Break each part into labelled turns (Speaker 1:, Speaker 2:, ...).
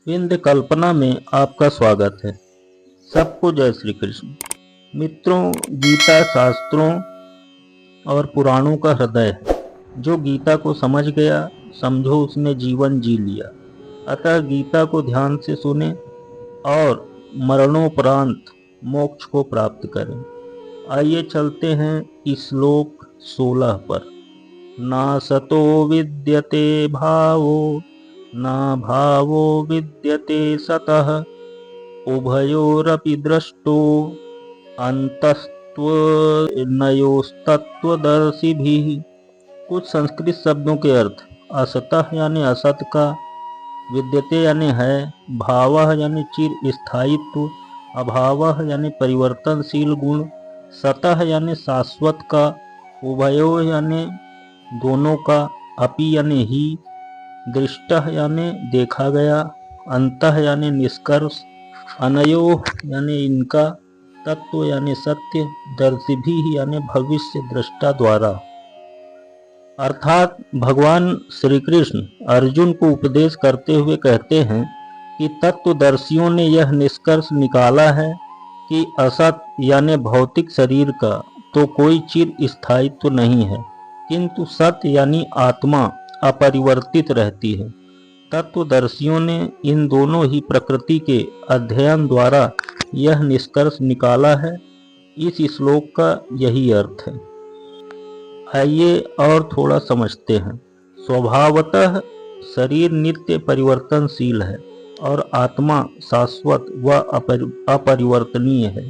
Speaker 1: विंध्य कल्पना में आपका स्वागत है। सबको जय श्री कृष्ण। मित्रों, गीता शास्त्रों और पुराणों का हृदय है। जो गीता को समझ गया, समझो उसने जीवन जी लिया। अतः गीता को ध्यान से सुने और मरणोपरांत मोक्ष को प्राप्त करें। आइए चलते हैं श्लोक 16 पर। ना सतो विद्यते भावो ना भावो विद्यते सतः उभयोरपि दृष्टो अंतस्त्वनयोस्तत्त्वदर्शिभिः। कुछ संस्कृत शब्दों के अर्थ: असतः यानी असत का, विद्यते यानी है, भावः यानी चिर स्थायित्व, अभावः यानी परिवर्तनशील गुण, सतः यानी शाश्वत का, उभयो यानी दोनों का, अपि यानी ही, दृष्टः यानी देखा गया, अंतः यानी निष्कर्ष, अनयोः यानी इनका, तत्व यानी सत्य, दर्शिभिः यानी भविष्य दृष्टा द्वारा। अर्थात भगवान श्री कृष्ण अर्जुन को उपदेश करते हुए कहते हैं कि तत्वदर्शियों ने यह निष्कर्ष निकाला है कि असत यानी भौतिक शरीर का तो कोई चिर स्थायित्व नहीं है, किंतु सत्य यानी आत्मा अपरिवर्तित रहती है। तत्वदर्शियों ने इन दोनों ही प्रकृति के अध्ययन द्वारा यह निष्कर्ष निकाला है। इस श्लोक का यही अर्थ है। आइए और थोड़ा समझते हैं। स्वभावतः शरीर नित्य परिवर्तनशील है और आत्मा शाश्वत व अपरिवर्तनीय है।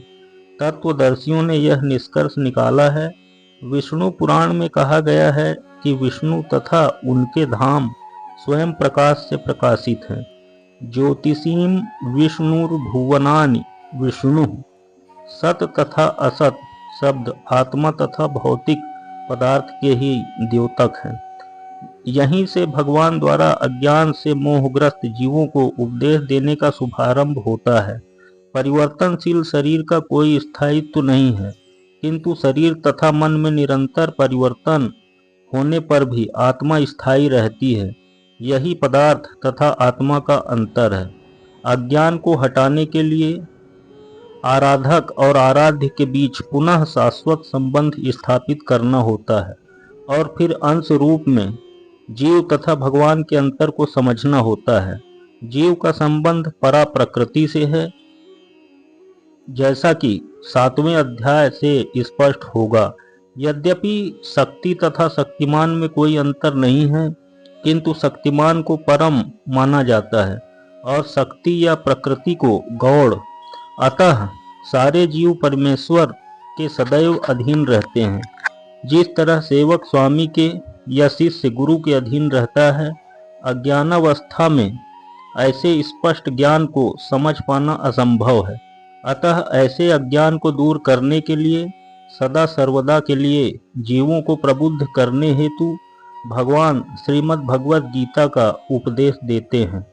Speaker 1: तत्वदर्शियों ने यह निष्कर्ष निकाला है। विष्णु पुराण में कहा गया है कि विष्णु तथा उनके धाम स्वयं प्रकाश से प्रकाशित हैं। ज्योतिषीम विष्णुर्भुवनानि विष्णु। सत तथा असत शब्द आत्मा तथा भौतिक पदार्थ के ही द्योतक हैं। यहीं से भगवान द्वारा अज्ञान से मोहग्रस्त जीवों को उपदेश देने का शुभारंभ होता है। परिवर्तनशील शरीर का कोई स्थायित्व नहीं है, किंतु शरीर तथा मन में निरंतर परिवर्तन होने पर भी आत्मा स्थायी रहती है। यही पदार्थ तथा आत्मा का अंतर है। अज्ञान को हटाने के लिए आराधक और आराध्य के बीच पुनः शाश्वत संबंध स्थापित करना होता है और फिर अंश रूप में जीव तथा भगवान के अंतर को समझना होता है। जीव का संबंध परा प्रकृति से है, जैसा कि 7वें अध्याय से स्पष्ट होगा। यद्यपि शक्ति तथा शक्तिमान में कोई अंतर नहीं है, किंतु शक्तिमान को परम माना जाता है और शक्ति या प्रकृति को गौड़। अतः सारे जीव परमेश्वर के सदैव अधीन रहते हैं। जिस तरह सेवक स्वामी के या शिष्य गुरु के अधीन रहता है, अज्ञानावस्था में ऐसे स्पष्ट ज्ञान को समझ पाना असंभव है। अतः ऐसे अज्ञान को दूर करने के लिए सदा सर्वदा के लिए जीवों को प्रबुद्ध करने हेतु भगवान श्रीमद् भगवद गीता का उपदेश देते हैं।